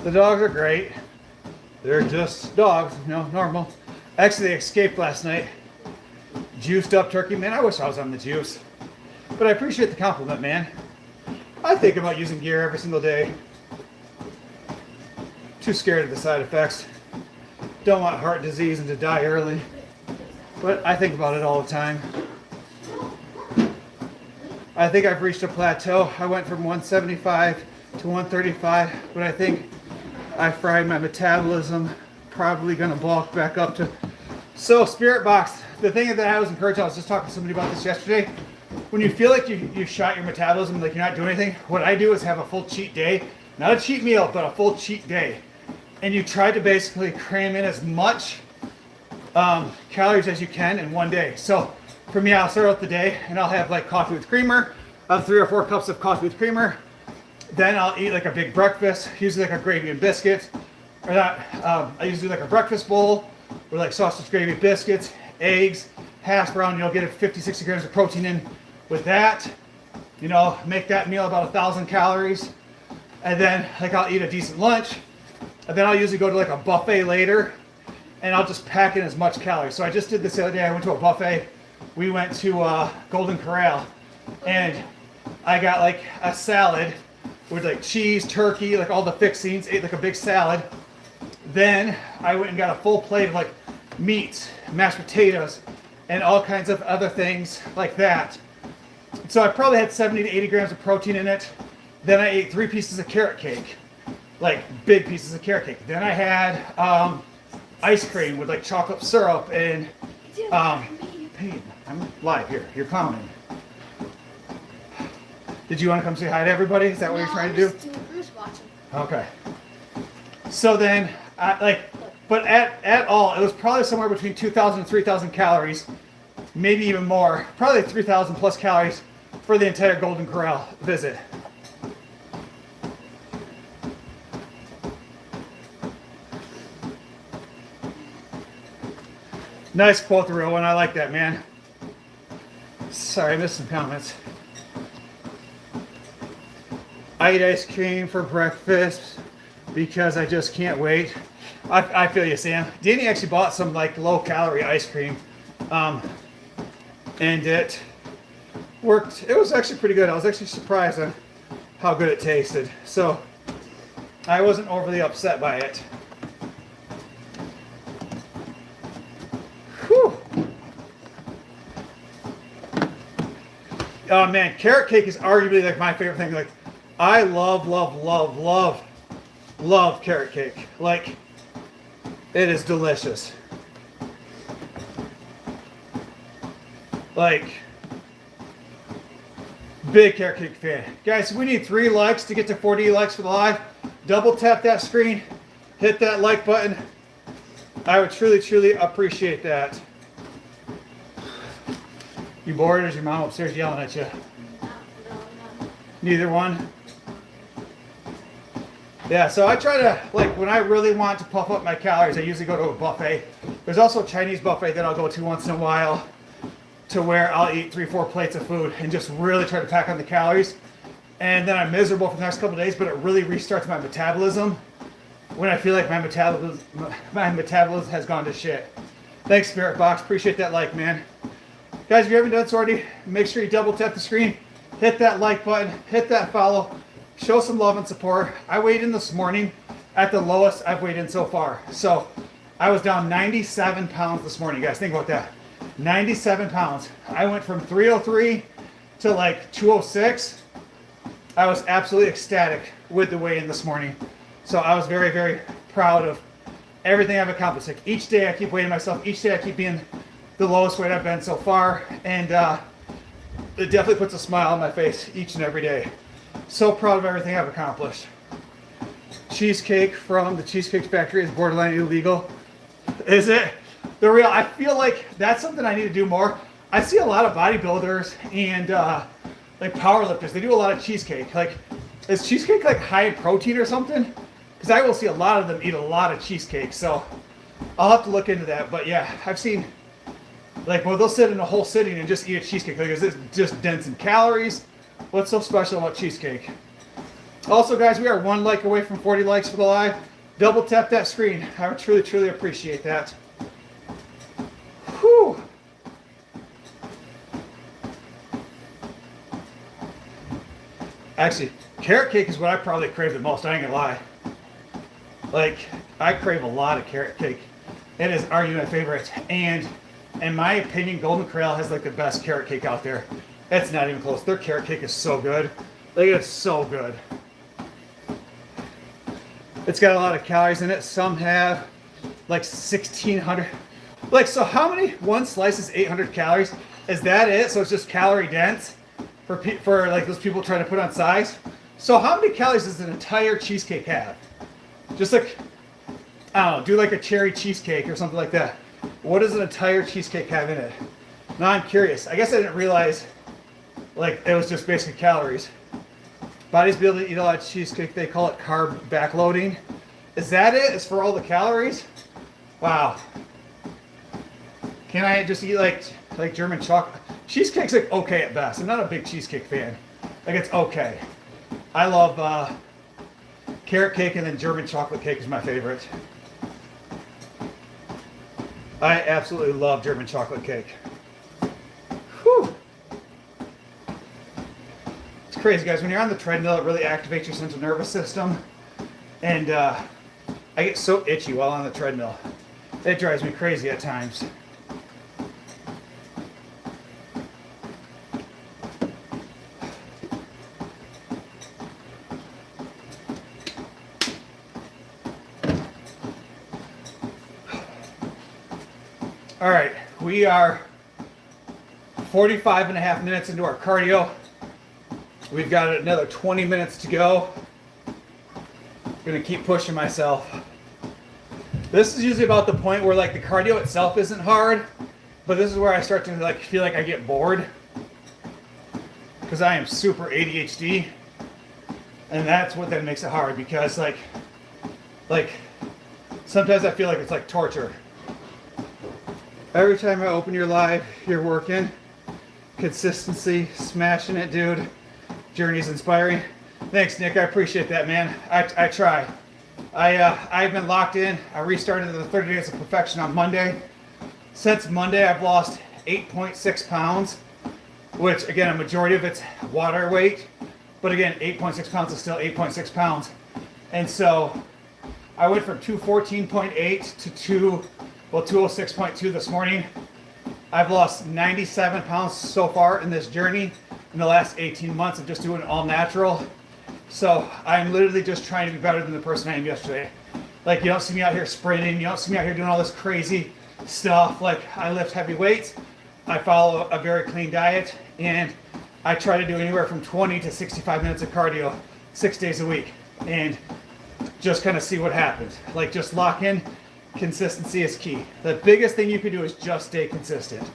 The dogs are great. They're just dogs, you know, normal. Actually, they escaped last night. Juiced up turkey. Man, I wish I was on the juice. But I appreciate the compliment, man. I think about using gear every single day. Too scared of the side effects. Don't want heart disease and to die early. But I think about it all the time. I think I've reached a plateau. I went from 175 to 135, but I think I fried my metabolism, probably gonna bulk back up to. So Spirit Box, the thing that I was encouraged, I was just talking to somebody about this yesterday. When you feel like you shot your metabolism, like you're not doing anything, what I do is have a full cheat day. Not a cheat meal, but a full cheat day. And you try to basically cram in as much calories as you can in one day. So for me, I'll start out the day and I'll have like coffee with creamer. I'll have 3 or 4 cups of coffee with creamer. Then I'll eat like a big breakfast, usually like a gravy and biscuits. Or not, I usually do like a breakfast bowl with like sausage, gravy, biscuits, eggs, hash brown. You'll get 50, 60 grams of protein in with that. You know, make that meal about 1,000 calories. And then like I'll eat a decent lunch. And then I'll usually go to like a buffet later. And I'll just pack in as much calories. So I just did this the other day. I went to a buffet. We went to Golden Corral. And I got like a salad with like cheese, turkey, like all the fixings, ate like a big salad. Then I went and got a full plate of like meat, mashed potatoes, and all kinds of other things like that. So I probably had 70 to 80 grams of protein in it. Then I ate 3 pieces of carrot cake, like big pieces of carrot cake. Then I had ice cream with like chocolate syrup and Peyton, I'm live here. You're clowning. Did you want to come say hi to everybody? Is that what you're trying to do? I'm just watching. Okay. So then, but at all, it was probably somewhere between 2,000 and 3,000 calories, maybe even more. Probably 3,000 plus calories for the entire Golden Corral visit. Nice quote, the real one. I like that, man. Sorry, I missed some comments. I eat ice cream for breakfast because I just can't wait. I feel you, Sam. Danny actually bought some like low-calorie ice cream, and it worked. It was actually pretty good. I was actually surprised on how good it tasted. So I wasn't overly upset by it. Whew. Oh man, carrot cake is arguably like my favorite thing. Like, I love carrot cake. Like, it is delicious. Like, big carrot cake fan. Guys, we need 3 likes to get to 40 likes for the live. Double tap that screen, hit that like button. I would truly appreciate that. You bored, or is your mom upstairs yelling at you? No. Neither one? Yeah, so I try to, like, when I really want to puff up my calories, I usually go to a buffet. There's also a Chinese buffet that I'll go to once in a while, to where I'll eat 3-4 plates of food and just really try to pack on the calories. And then I'm miserable for the next couple of days, but it really restarts my metabolism when I feel like my metabolism has gone to shit. Thanks, Spirit Box. Appreciate that like, man. Guys, if you haven't done so already, make sure you double tap the screen, hit that like button, hit that follow, show some love and support. I weighed in this morning at the lowest I've weighed in so far. So I was down 97 pounds this morning, guys. Think about that. 97 pounds. I went from 303 to like 206. I was absolutely ecstatic with the weigh-in this morning. So I was very proud of everything I've accomplished. Like, each day I keep weighing myself. Each day I keep being the lowest weight I've been so far. And it definitely puts a smile on my face each and every day. So proud of everything I've accomplished. Cheesecake from the Cheesecake Factory is borderline illegal. Is it? The real, I feel like that's something I need to do more. I see a lot of bodybuilders and like powerlifters. They do a lot of cheesecake. Like, is cheesecake like high in protein or something? Because I will see a lot of them eat a lot of cheesecake. So I'll have to look into that. But yeah, I've seen, like, well, they'll sit in a whole sitting and just eat a cheesecake. Like, is it just dense in calories? What's so special about cheesecake? Also, guys, we are 1 like away from 40 likes for the live. Double tap that screen. I would truly appreciate that. Whew. Actually, carrot cake is what I probably crave the most. I ain't gonna lie. Like, I crave a lot of carrot cake. It is arguably my favorite. And in my opinion, Golden Corral has like the best carrot cake out there. It's not even close. Their carrot cake is so good. Like, it's so good. It's got a lot of calories in it. Some have like 1,600. Like, so how many? One slice is 800 calories. Is that it? So it's just calorie dense for like those people trying to put on size. So how many calories does an entire cheesecake have? Just like, I don't know, do like a cherry cheesecake or something like that. What does an entire cheesecake have in it? Now I'm curious. I guess I didn't realize like it was just basically calories. Bodies be able to eat a lot of cheesecake. They call it carb backloading. Is that it? It's for all the calories? Wow. Can I just eat like German chocolate? Cheesecake's like okay at best. I'm not a big cheesecake fan. Like, it's okay. I love carrot cake, and then German chocolate cake is my favorite. I absolutely love German chocolate cake. Whew. It's crazy, guys. When you're on the treadmill, it really activates your central nervous system. And I get so itchy while on the treadmill. It drives me crazy at times. All right, we are 45 and a half minutes into our cardio. We've got another 20 minutes to go. I'm gonna keep pushing myself. This is usually about the point where like the cardio itself isn't hard, but this is where I start to like feel like I get bored because I am super ADHD, and that's what then makes it hard because like sometimes I feel like it's like torture. Every time I open your live, you're working. Consistency, smashing it, dude. Journey's inspiring. Thanks, Nick. I appreciate that, man. I try. I've been locked in. I restarted the 30 Days of Perfection on Monday. Since Monday, I've lost 8.6 pounds, which, again, a majority of it's water weight. But again, 8.6 pounds is still 8.6 pounds. And so I went from 214.8 to 206.2 this morning. I've lost 97 pounds so far in this journey in the last 18 months of just doing all natural. So I'm literally just trying to be better than the person I am yesterday. Like, you don't see me out here sprinting. You don't see me out here doing all this crazy stuff. Like, I lift heavy weights. I follow a very clean diet, and I try to do anywhere from 20 to 65 minutes of cardio 6 days a week, and just kind of see what happens. Like, just lock in. Consistency is key. The biggest thing you can do is just stay consistent.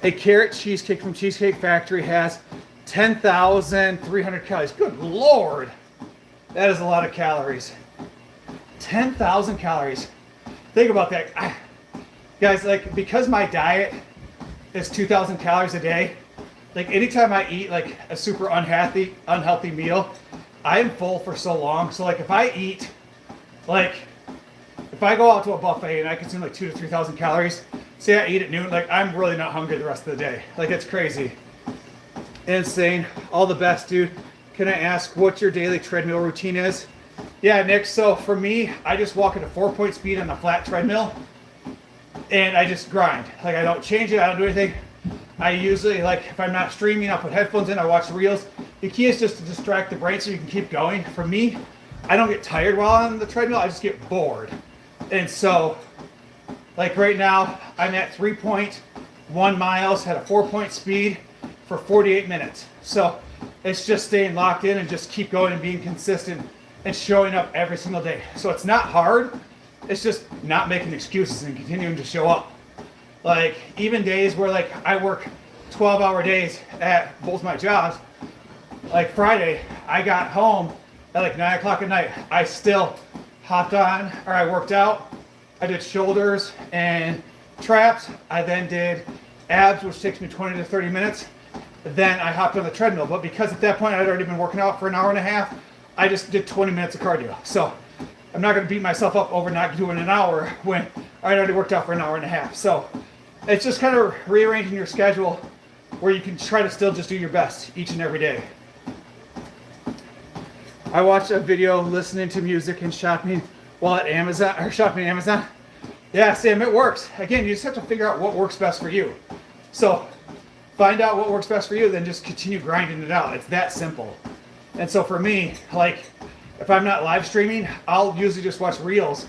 A carrot cheesecake from Cheesecake Factory has 10,300 calories. Good Lord. That is a lot of calories. 10,000 calories. Think about that. Guys, like, because my diet is 2,000 calories a day, like anytime I eat like a super unhealthy meal, I am full for so long. So like if I eat, like if I go out to a buffet and I consume like 2,000 to 3,000 calories, say I eat at noon, like I'm really not hungry the rest of the day. Like it's crazy. Insane. All the best, dude. Can I ask what your daily treadmill routine is? Yeah, Nick. So for me, I just walk at a 4-point speed on a flat treadmill, and I just grind. Like I don't change it. I don't do anything. I usually, like, if I'm not streaming, I'll put headphones in. I watch reels. The key is just to distract the brain so you can keep going. For me, I don't get tired while on the treadmill. I just get bored. And so, like right now, I'm at 3.1 miles, had a 4-point speed for 48 minutes. So it's just staying locked in and just keep going and being consistent and showing up every single day. So it's not hard. It's just not making excuses and continuing to show up. Like even days where like I work 12-hour days at both my jobs, like Friday, I got home at like 9 o'clock at night. I still hopped on, or I worked out. I did shoulders and traps. I then did abs, which takes me 20 to 30 minutes. Then I hopped on the treadmill. But because at that point I'd already been working out for an hour and a half, I just did 20 minutes of cardio. So I'm not going to beat myself up over not doing an hour when I'd already worked out for an hour and a half. So it's just kind of rearranging your schedule where you can try to still just do your best each and every day. I watched a video listening to music and shopping while at Amazon, or shopping at Amazon. Yeah, Sam, it works. Again, you just have to figure out what works best for you. So find out what works best for you, then just continue grinding it out. It's that simple. And so for me, like if I'm not live streaming, I'll usually just watch reels,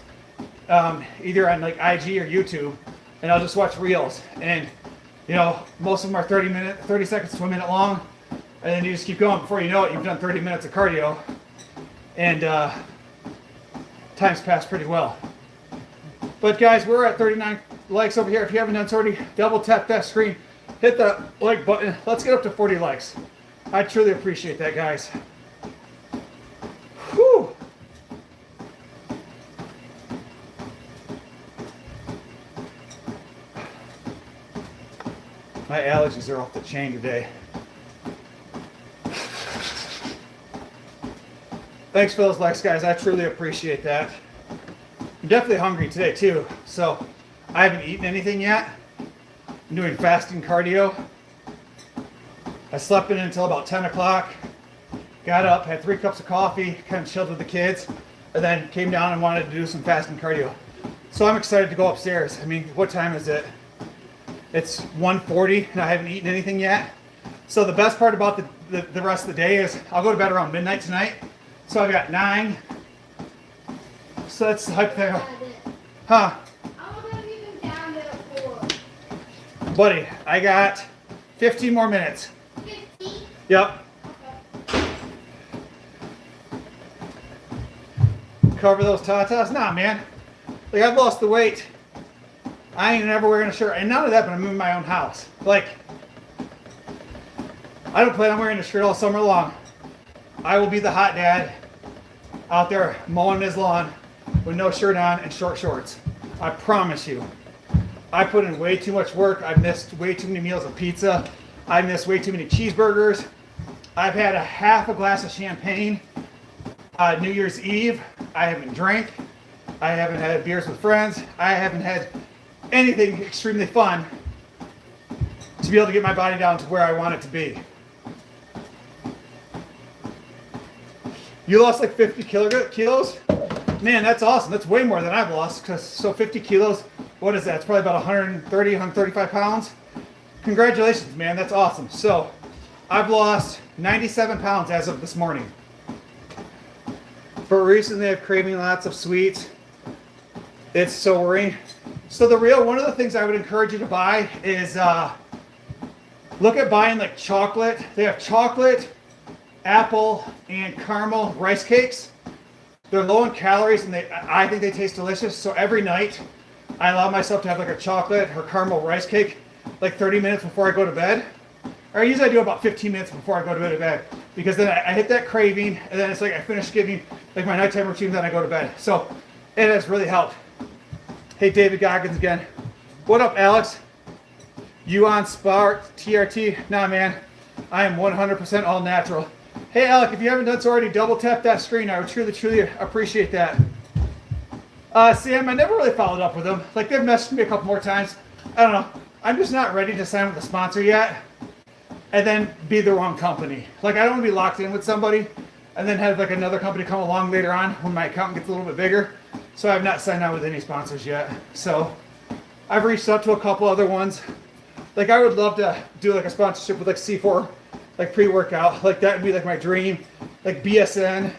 either on like IG or YouTube, and I'll just watch reels. And you know, most of them are 30 seconds to a minute long, and then you just keep going. Before you know it, you've done 30 minutes of cardio, and time's passed pretty well. But guys, we're at 39 likes over here. If you haven't done so already, double tap that screen, hit the like button. Let's get up to 40 likes. I truly appreciate that, guys. Whew. My allergies are off the chain today. Thanks for those likes, guys. I truly appreciate that. I'm definitely hungry today, too. So I haven't eaten anything yet. I'm doing fasting cardio. I slept in until about 10 o'clock. Got up, had 3 cups of coffee, kind of chilled with the kids, and then came down and wanted to do some fasting cardio. So I'm excited to go upstairs. I mean, what time is it? It's 1:40 and I haven't eaten anything yet. So the best part about the rest of the day is I'll go to bed around midnight tonight. So I've got 9. So that's the hypothetical. Huh? I'm gonna leave them down there for Buddy, I got 15 more minutes. 50. Yep. Okay. Cover those tatas? Nah, man. Like, I've lost the weight. I ain't never wearing a shirt. And none of that, but I'm in my own house. Like, I don't plan on wearing a shirt all summer long. I will be the hot dad out there mowing his lawn with no shirt on and short shorts. I promise you. I put in way too much work. I've missed way too many meals of pizza. I missed way too many cheeseburgers. I've had a half a glass of champagne. New Year's Eve, I haven't drank. I haven't had beers with friends. I haven't had anything extremely fun to be able to get my body down to where I want it to be. You lost like 50 kilos? Man, that's awesome. That's way more than I've lost. So 50 kilos, what is that? It's probably about 130, 135 pounds. Congratulations, man. That's awesome. So I've lost 97 pounds as of this morning. But recently I've craving lots of sweets. It's so worrying. So one of the things I would encourage you to buy is look at buying like chocolate. They have chocolate, apple, and caramel rice cakes. They're low in calories and I think they taste delicious. So every night I allow myself to have like a chocolate or caramel rice cake like 30 minutes before I go to bed. Or usually I do about 15 minutes before I go to bed because then I hit that craving and then it's like I finish giving like my nighttime routine, then I go to bed. So it has really helped. Hey, David Goggins again. What up, Alex? You on Spark TRT? Nah, man. I am 100% all natural. Hey, Alec, if you haven't done so already, double tap that screen. I would truly appreciate that. Sam, I never really followed up with them. Like, they've messaged me a couple more times. I don't know. I'm just not ready to sign with a sponsor yet and then be the wrong company. Like, I don't want to be locked in with somebody and then have like another company come along later on when my account gets a little bit bigger. So I've not signed on with any sponsors yet. So I've reached out to a couple other ones. Like, I would love to do like a sponsorship with like C4, like pre-workout. Like, that would be like my dream. Like BSN,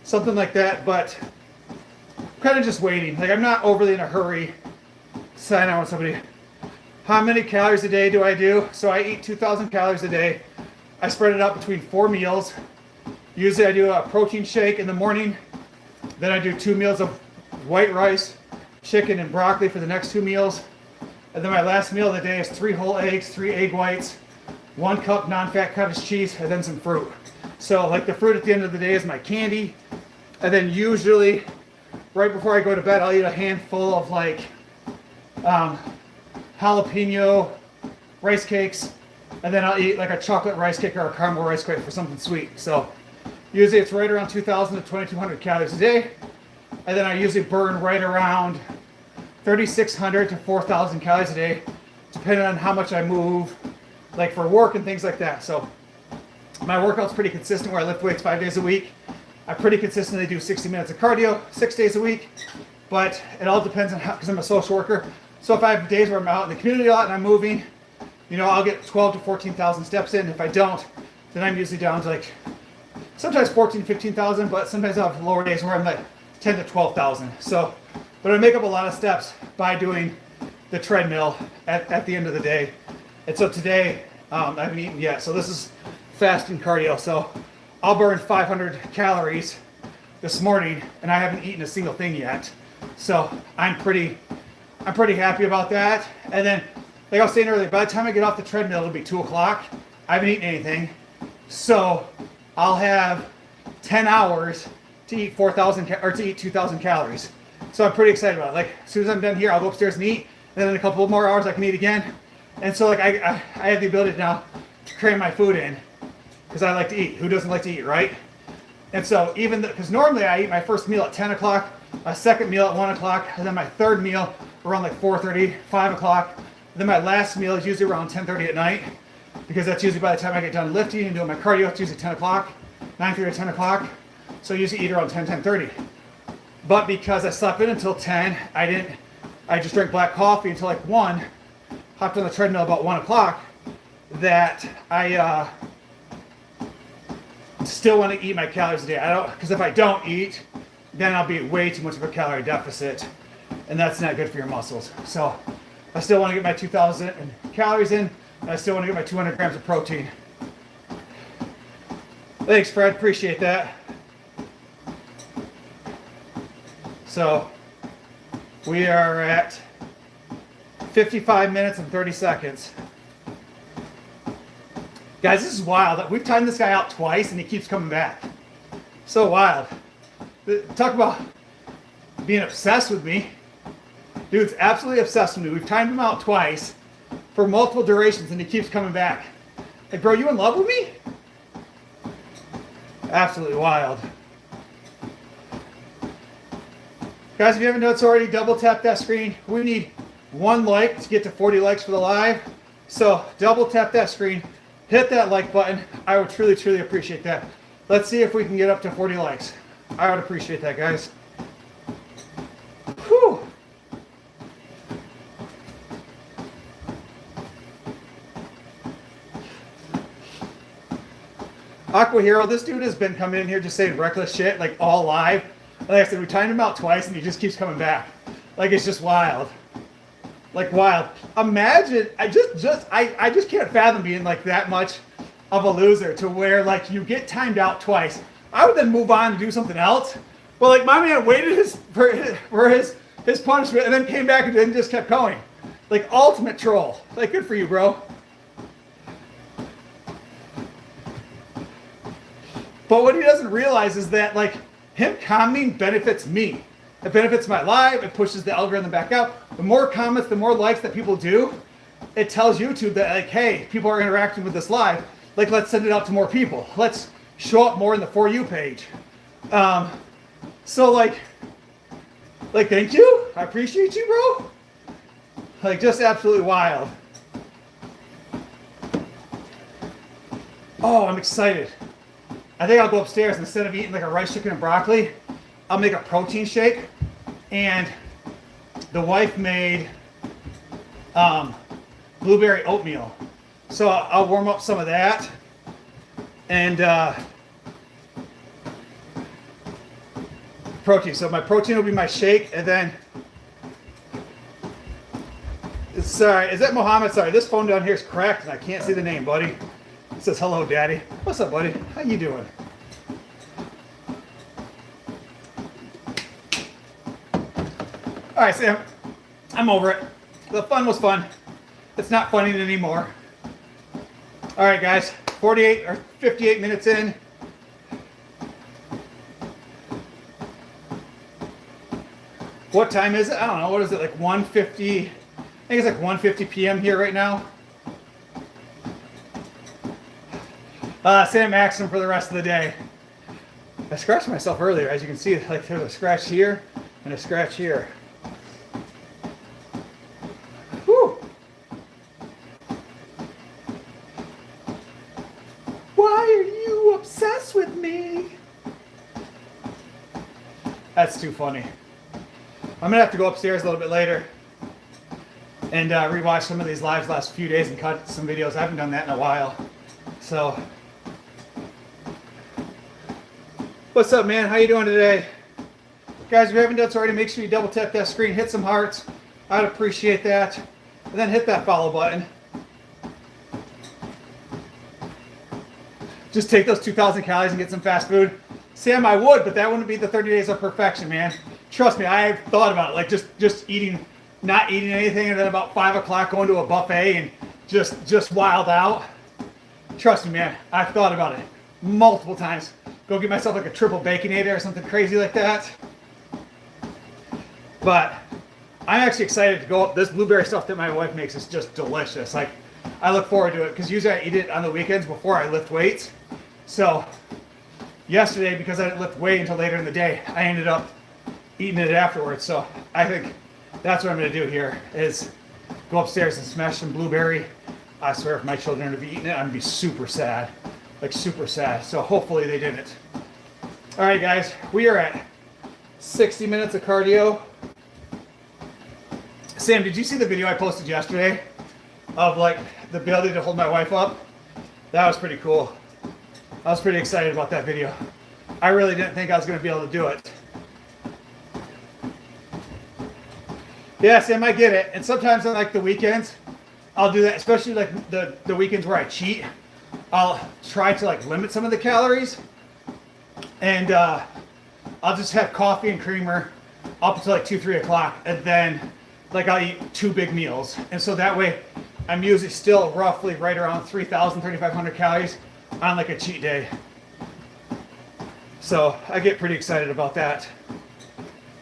something like that. But I'm kind of just waiting. Like, I'm not overly in a hurry to sign on with somebody. How many calories a day do I do? So I eat 2,000 calories a day. I spread it out between 4 meals. Usually I do a protein shake in the morning. Then I do 2 meals of white rice, chicken, and broccoli for the next 2 meals. And then my last meal of the day is 3 whole eggs, 3 egg whites, 1 cup non-fat cottage cheese, and then some fruit. So like the fruit at the end of the day is my candy. And then usually right before I go to bed, I'll eat a handful of like jalapeno rice cakes. And then I'll eat like a chocolate rice cake or a caramel rice cake for something sweet. So usually it's right around 2,000 to 2,200 calories a day. And then I usually burn right around 3,600 to 4,000 calories a day, depending on how much I move, like for work and things like that. So my workout's pretty consistent where I lift weights 5 days a week. I pretty consistently do 60 minutes of cardio 6 days a week, but it all depends on how, because I'm a social worker. So if I have days where I'm out in the community a lot and I'm moving, you know, I'll get 12 to 14,000 steps in. If I don't, then I'm usually down to like sometimes 14, 15,000, but sometimes I'll have lower days where I'm like 10 to 12,000. So, but I make up a lot of steps by doing the treadmill at the end of the day. And so today, I haven't eaten yet. So this is fasting cardio. So I'll burn 500 calories this morning and I haven't eaten a single thing yet. So I'm pretty happy about that. And then, like I was saying earlier, by the time I get off the treadmill, it'll be 2 o'clock. I haven't eaten anything. So I'll have 10 hours to eat 2,000 calories. So I'm pretty excited about it. Like, as soon as I'm done here, I'll go upstairs and eat. And then in a couple more hours, I can eat again. And so like I have the ability now to cram my food in because I like to eat. Who doesn't like to eat, right? And so even because normally I eat my first meal at 10 o'clock, my second meal at 1 o'clock, and then my third meal around like 4:30, 5 o'clock. And then my last meal is usually around 10:30 at night. because that's usually by the time I get done lifting and doing my cardio. It's usually 10 o'clock, 9:30 or 10 o'clock. So I usually eat around 10, 10:30. But because I slept in until 10, I just drank black coffee until like 1, hopped on the treadmill about 1 o'clock, that I still want to eat my calories a day. Because if I don't eat, then I'll be way too much of a calorie deficit, and that's not good for your muscles. So I still want to get my 2,000 calories in, and I still want to get my 200 grams of protein. Thanks, Fred. Appreciate that. So we are at 55 minutes and 30 seconds. Guys, this is wild. We've timed this guy out twice and he keeps coming back. So wild. Talk about being obsessed with me. Dude's absolutely obsessed with me. We've timed him out twice for multiple durations and he keeps coming back. Like, bro, you in love with me? Absolutely wild. Guys, if you haven't noticed already, double tap that screen. We need 1 like to get to 40 likes for the live. So double tap that screen, hit that like button. I would truly, truly appreciate that. Let's see if we can get up to 40 likes. I would appreciate that, guys. Whew. Aqua Hero, this dude has been coming in here just saying reckless shit, like all live. Like I said, we timed him out twice and he just keeps coming back. Like, it's just wild. Like, wild. Imagine, I just can't fathom being like that much of a loser to where like you get timed out twice. I would then move on to do something else. But like my man waited for his punishment and then came back and then just kept going. Like ultimate troll. Like, good for you, bro. But what he doesn't realize is that like him commenting benefits me. It benefits my live. It pushes the algorithm back out. The more comments, the more likes that people do, it tells YouTube that like, hey, people are interacting with this live. Like, let's send it out to more people. Let's show up more in the For You page. So like, thank you. I appreciate you, bro. Like, just absolutely wild. Oh, I'm excited. I think I'll go upstairs instead of eating like a rice, chicken, and broccoli. I'll make a protein shake. And the wife made blueberry oatmeal. So I'll warm up some of that. And protein. So my protein will be my shake. And then, sorry, is that Mohammed? Sorry, this phone down here is cracked and I can't see the name, buddy. It says, hello, daddy. What's up, buddy? How you doing? All right, Sam, I'm over it. The fun was fun. It's not funny anymore. All right, guys, 48 or 58 minutes in. What time is it? I don't know. What is it, like 1:50? I think it's like 1:50 p.m. here right now. Sam Maxim for the rest of the day. I scratched myself earlier. As you can see, like there's a scratch here and a scratch here. Whew. Why are you obsessed with me? That's too funny. I'm gonna have to go upstairs a little bit later and rewatch some of these lives last few days and cut some videos. I haven't done that in a while. So, what's up, man? How you doing today? Guys, if you haven't done so already, make sure you double tap that screen, hit some hearts. I'd appreciate that. And then hit that follow button. Just take those 2,000 calories and get some fast food. Sam, I would, but that wouldn't be the 30 days of perfection, man. Trust me, I've thought about it. Like just eating, not eating anything, and then about 5 o'clock going to a buffet and just wild out. Trust me, man. I've thought about it multiple times. Go get myself like a triple Baconator or something crazy like that. But I'm actually excited to go up. This blueberry stuff that my wife makes is just delicious. Like, I look forward to it because usually I eat it on the weekends before I lift weights. So yesterday, because I didn't lift weight until later in the day, I ended up eating it afterwards. So I think that's what I'm going to do here is go upstairs and smash some blueberry I swear if my children had eaten it, I'd be super sad. Like super sad. So hopefully they didn't. All right, guys, we are at 60 minutes of cardio. Sam, did you see the video I posted yesterday of like the ability to hold my wife up? That was pretty cool. I was pretty excited about that video. I really didn't think I was going to be able to do it. Yeah, Sam, I get it. And sometimes on like the weekends, I'll do that, especially like the weekends where I cheat. I'll try to like limit some of the calories. And I'll just have coffee and creamer up until like 2, 3 o'clock. And then like I'll eat 2 big meals. And so that way I'm usually still roughly right around 3,000, 3,500 calories on like a cheat day. So I get pretty excited about that.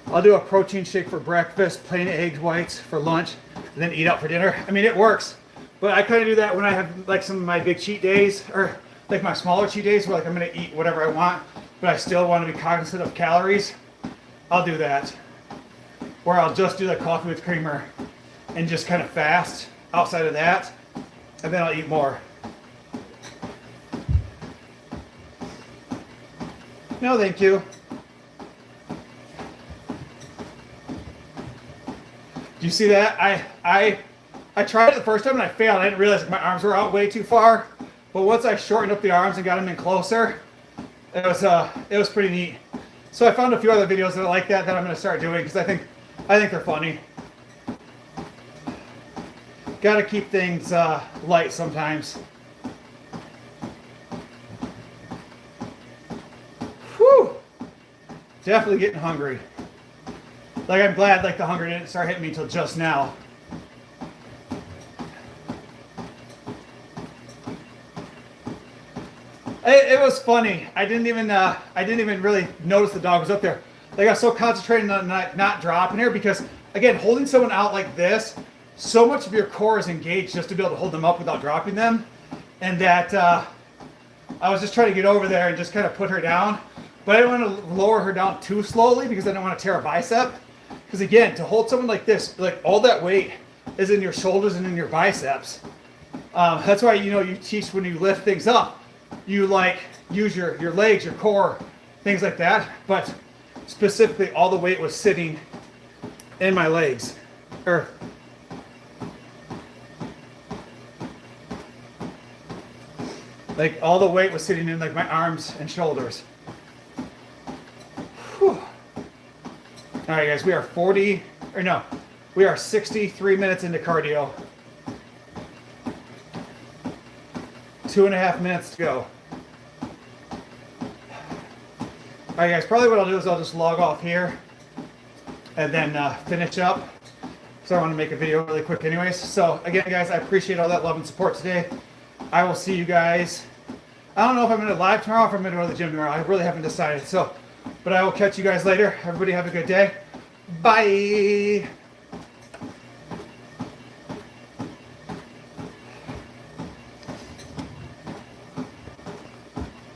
I'll do a protein shake for breakfast, plain egg whites for lunch, and then eat out for dinner. I mean, it works. But I kind of do that when I have like some of my big cheat days, or like my smaller cheat days where like I'm going to eat whatever I want, but I still want to be cognizant of calories. I'll do that. Or I'll just do the coffee with creamer and just kind of fast outside of that, and then I'll eat more. No, thank you. Do you see that? I tried it the first time and I failed. I didn't realize my arms were out way too far. But once I shortened up the arms and got them in closer, it was pretty neat. So I found a few other videos that are like that I'm going to start doing because I think they're funny. Got to keep things light sometimes. Whew! Definitely getting hungry. Like I'm glad like the hunger didn't start hitting me until just now. It was funny. I didn't even really notice the dog was up there. Like I was so concentrated on not dropping her because again, holding someone out like this, so much of your core is engaged just to be able to hold them up without dropping them, and that I was just trying to get over there and just kind of put her down, but I didn't want to lower her down too slowly because I didn't want to tear a bicep. Because again, to hold someone like this, like all that weight is in your shoulders and in your biceps. That's why you teach when you lift things up, you like use your legs, your core, things like that. But specifically, all the weight was sitting in my legs, like all the weight was sitting in like my arms and shoulders. Whew. All right, guys, we are 63 minutes into cardio. 2.5 minutes to go. All right, guys, probably what I'll do is I'll just log off here and then finish up. So I want to make a video really quick anyways. So again, guys, I appreciate all that love and support today. I will see you guys. I don't know if I'm going to live tomorrow or if I'm going to go to the gym tomorrow. I really haven't decided. But I will catch you guys later. Everybody have a good day. Bye.